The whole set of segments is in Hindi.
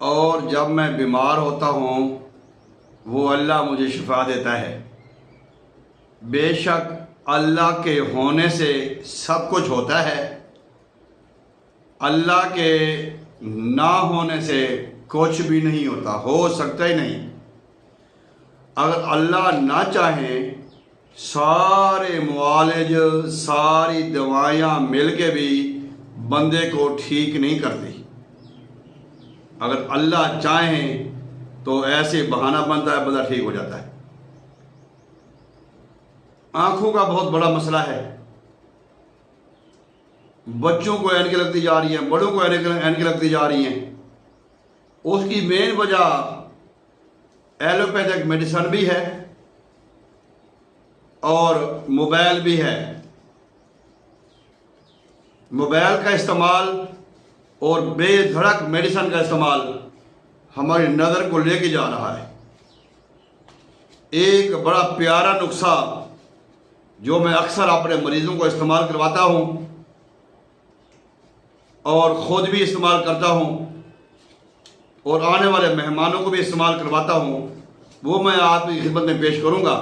और जब मैं बीमार होता हूँ वो अल्लाह मुझे शिफा देता है। बेशक अल्लाह के होने से सब कुछ होता है, अल्लाह के ना होने से कुछ भी नहीं होता, हो सकता ही नहीं। अगर अल्लाह ना चाहे सारे मुआलिज सारी दवाइयाँ मिल के भी बंदे को ठीक नहीं करती। अगर अल्लाह चाहे तो ऐसे बहाना बनता है, बंदा ठीक हो जाता है। आंखों का बहुत बड़ा मसला है। बच्चों को ऐनकें लगती जा रही हैं, बड़ों को ऐनकें लगती जा रही हैं। उसकी मेन वजह एलोपैथिक मेडिसिन भी है और मोबाइल भी है। मोबाइल का इस्तेमाल और बेधड़क मेडिसिन का इस्तेमाल हमारी नज़र को लेके जा रहा है। एक बड़ा प्यारा नुस्खा जो मैं अक्सर अपने मरीज़ों को इस्तेमाल करवाता हूँ और ख़ुद भी इस्तेमाल करता हूँ और आने वाले मेहमानों को भी इस्तेमाल करवाता हूँ, वो मैं आपकी खिदमत में पेश करूँगा।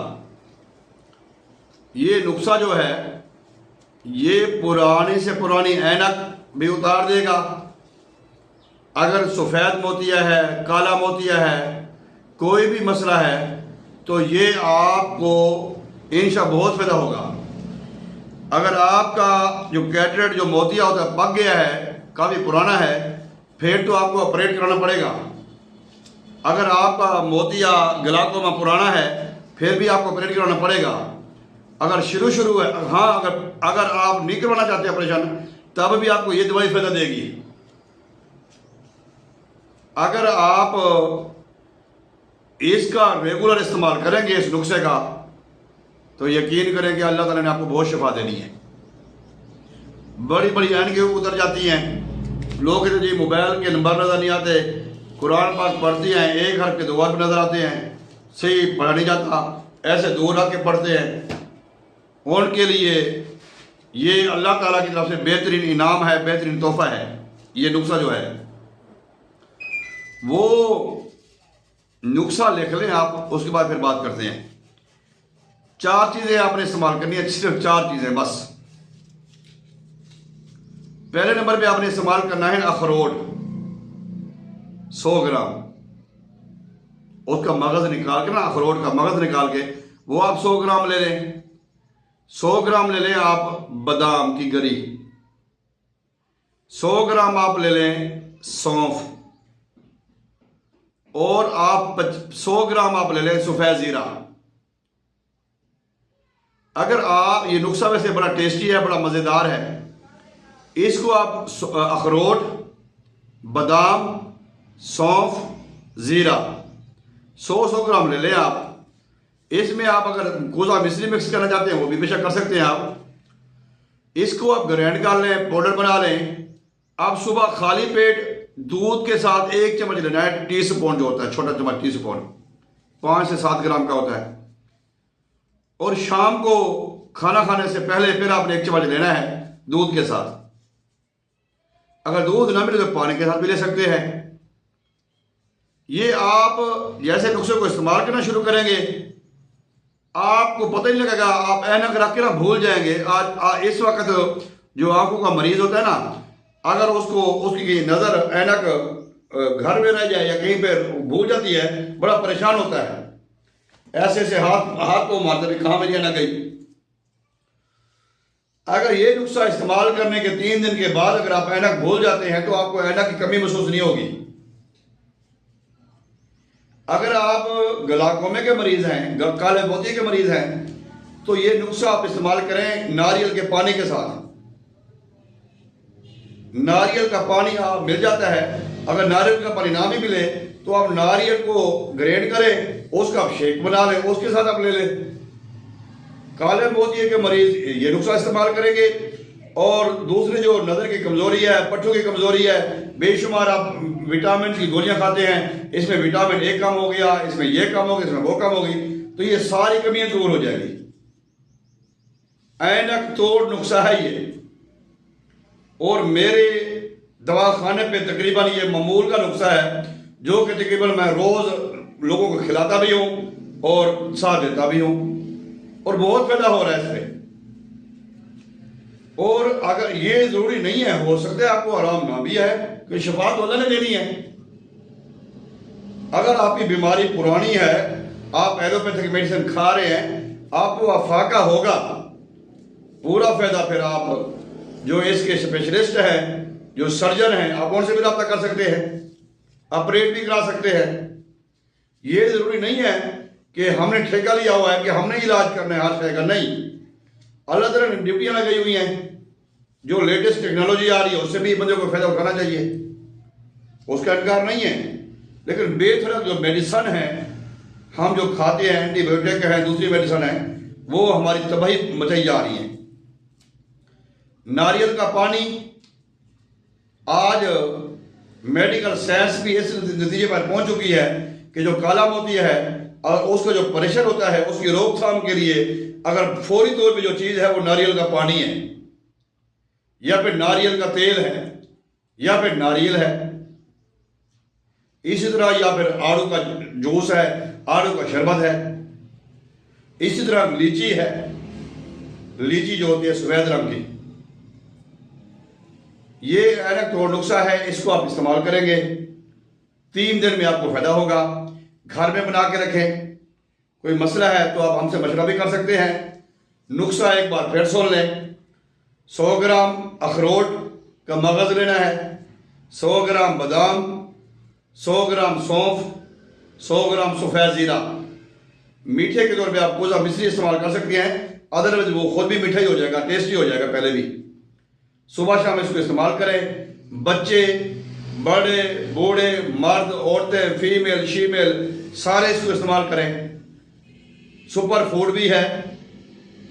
ये नुस्खा जो है ये पुरानी से पुरानी ऐनक भी उतार देगा। अगर सफ़ेद मोतिया है, काला मोतिया है, कोई भी मसला है तो ये आपको इंशाअल्लाह बहुत फ़ायदा होगा। अगर आपका जो कैटरेट जो मोतिया होता है पक गया है, काफ़ी पुराना है, फिर तो आपको ऑपरेट कराना पड़ेगा। अगर आपका मोतिया ग्लाकोमा पुराना है फिर भी आपको ऑपरेट कराना पड़ेगा। अगर शुरू है, हाँ, अगर आप नहीं करवाना चाहते ऑपरेशन तब भी आपको ये दवाई फ़ायदा देगी। अगर आप इसका रेगुलर इस्तेमाल करेंगे इस नुस्खे का तो यकीन करें कि अल्लाह ताला ने आपको बहुत शिफा देनी है। बड़ी बड़ी ऐनकें उतर जाती हैं। लोग कहते जी मोबाइल के नंबर नज़र नहीं आते, कुरान पाक पढ़ते हैं एक हर्फ के दो हर्फ नज़र आते हैं, सही पढ़ा नहीं जाता, ऐसे दो रख के पढ़ते हैं। उनके लिए ये अल्लाह ताला की तरफ से बेहतरीन इनाम है, बेहतरीन तोहफा है। ये नुस्खा जो है वो नुस्खा लिख लें आप, उसके बाद फिर बात करते हैं। 4 चीज़ें आपने इस्तेमाल करनी है, सिर्फ 4 चीज़ें बस। पहले नंबर पे आपने इस्तेमाल करना है अखरोट 100 ग्राम। उसका मगज़ निकाल के ना, अखरोट का मगज़ निकाल के वो आप 100 ग्राम ले लें। 100 ग्राम ले लें आप बादाम की गरी, 100 ग्राम आप ले लें सौंफ, और आप 100 ग्राम आप ले लें सफ़ेद ज़ीरा। अगर आप, ये नुस्खा वैसे बड़ा टेस्टी है, बड़ा मज़ेदार है। इसको आप अखरोट, बादाम, सौंफ, ज़ीरा 100 ग्राम ले लें आप। इसमें आप अगर गोज़ा मिश्री मिक्स करना चाहते हैं वो भी बेशक कर सकते हैं आप। इसको आप ग्राइंड कर लें, पाउडर बना लें। आप सुबह खाली पेट दूध के साथ 1 चम्मच लेना है, टी स्पून जो होता है, छोटा चम्मच टी स्पून, 5 से 7 ग्राम का होता है। और शाम को खाना खाने से पहले फिर आपने 1 चम्मच लेना है दूध के साथ। अगर दूध ना मिले तो पानी के साथ भी ले सकते हैं। ये आप जैसे नुस्खे को इस्तेमाल करना शुरू करेंगे आपको पता ही नहीं लगेगा, आप ऐनक रख के ना भूल जाएंगे। आज इस वक्त जो आंखों का मरीज होता है ना, अगर उसकी नज़र ऐनक घर में रह जाए या कहीं पर भूल जाती है, बड़ा परेशान होता है। ऐसे ऐसे हाथ को मारते भी कहाँ मेरी ऐनक गई। अगर ये नुस्खा इस्तेमाल करने के 3 दिन के बाद अगर आप ऐनक भूल जाते हैं तो आपको ऐनक की कमी महसूस नहीं होगी। अगर आप ग्लाकोमे के मरीज हैं, काले मोतिये के मरीज हैं, तो ये नुस्खा आप इस्तेमाल करें नारियल के पानी के साथ। नारियल का पानी आप मिल जाता है, अगर नारियल का पानी ना भी मिले तो आप नारियल को ग्राइंड करें, उसका आप शेक बना लें, उसके साथ आप ले लें। काले मोतिये के मरीज ये नुस्खा इस्तेमाल करेंगे। और दूसरी जो नज़र की कमज़ोरी है, पट्टों की कमज़ोरी है, बेशुमार आप विटामिन की गोलियां खाते हैं, इसमें विटामिन ए कम हो गया, इसमें ये कम हो गया, इसमें वो कम हो गई, तो ये सारी कमियां दूर हो जाएगी। ऐनक तोड़ नुस्खा है ये। और मेरे दवाखाने पे तकरीबन ये मामूल का नुस्खा है, जो कि तकरीबन मैं रोज़ लोगों को खिलाता भी हूँ और साथ देता भी हूँ, और बहुत फायदा हो रहा है इसमें। और अगर ये ज़रूरी नहीं है, हो सकता है आपको आराम ना भी है, कि शफा तो अल्लाह ने देनी है। अगर आपकी बीमारी पुरानी है, आप एलोपैथिक मेडिसिन खा रहे हैं, आपको अफाका होगा, पूरा फायदा फिर आप जो इसके स्पेशलिस्ट हैं, जो सर्जन हैं, आप उनसे भी रब्ता कर सकते हैं, ऑपरेट भी करा सकते हैं। ये ज़रूरी नहीं है कि हमने ठेका लिया हुआ है कि हमने इलाज करना है हर शय का, नहीं। अल्लाह ताला ने ड्यूटियाँ लगाई हुई हैं, जो लेटेस्ट टेक्नोलॉजी आ रही है उससे भी बंदे को फायदा उठाना चाहिए, उसका इनकार नहीं है। लेकिन बेथरक जो मेडिसन है हम जो खाते हैं, एंटीबायोटिक है, दूसरी मेडिसन है, वो हमारी तबाही मचाई जा रही है। नारियल का पानी, आज मेडिकल साइंस भी इस नतीजे पर पहुंच चुकी है कि जो काला मोती है और उसका जो प्रेशर होता है, उसकी रोकथाम के लिए अगर फौरी तौर पे जो चीज़ है वो नारियल का पानी है, या फिर नारियल का तेल है, या फिर नारियल है, इसी तरह या फिर आड़ू का जूस है, आड़ू का शरबत है, इसी तरह लीची है, लीची जो होती है सफेद रंग की, ये ऐनक तोड़ नुस्खा है, इसको आप इस्तेमाल करेंगे 3 दिन में आपको फायदा होगा। घर में बना के रखें, कोई मसला है तो आप हमसे मशवरा भी कर सकते हैं। नुस्खा एक बार फिर सुन लें। 100 ग्राम अखरोट का मगज़ लेना है, 100 ग्राम बादाम, 100 ग्राम सौंफ, 100 ग्राम सफ़ेद ज़ीरा। मीठे के तौर पे आप कोज़ा मिश्री इस्तेमाल कर सकते हैं, अदरवाइज वो खुद भी मीठा ही हो जाएगा, टेस्टी हो जाएगा। पहले भी सुबह शाम इसको इस्तेमाल करें। बच्चे, बड़े, बूढ़े, मर्द, औरतें, फीमेल, शीमेल, सारे इसको इस्तेमाल करें। सुपर फूड भी है,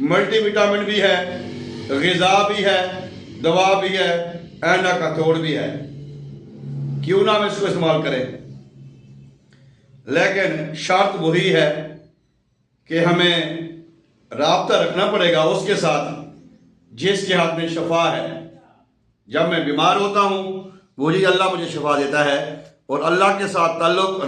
मल्टी विटामिन भी है, ग़िज़ा भी है, दवा भी है, ऐना का तोड़ भी है। क्यों ना हम इसको इस्तेमाल करें, लेकिन शर्त वही है कि हमें राब्ता रखना पड़ेगा उसके साथ जिसके हाथ में शफा है। जब मैं बीमार होता हूँ, वही अल्लाह मुझे शफा देता है, और अल्लाह के साथ ताल्लुक़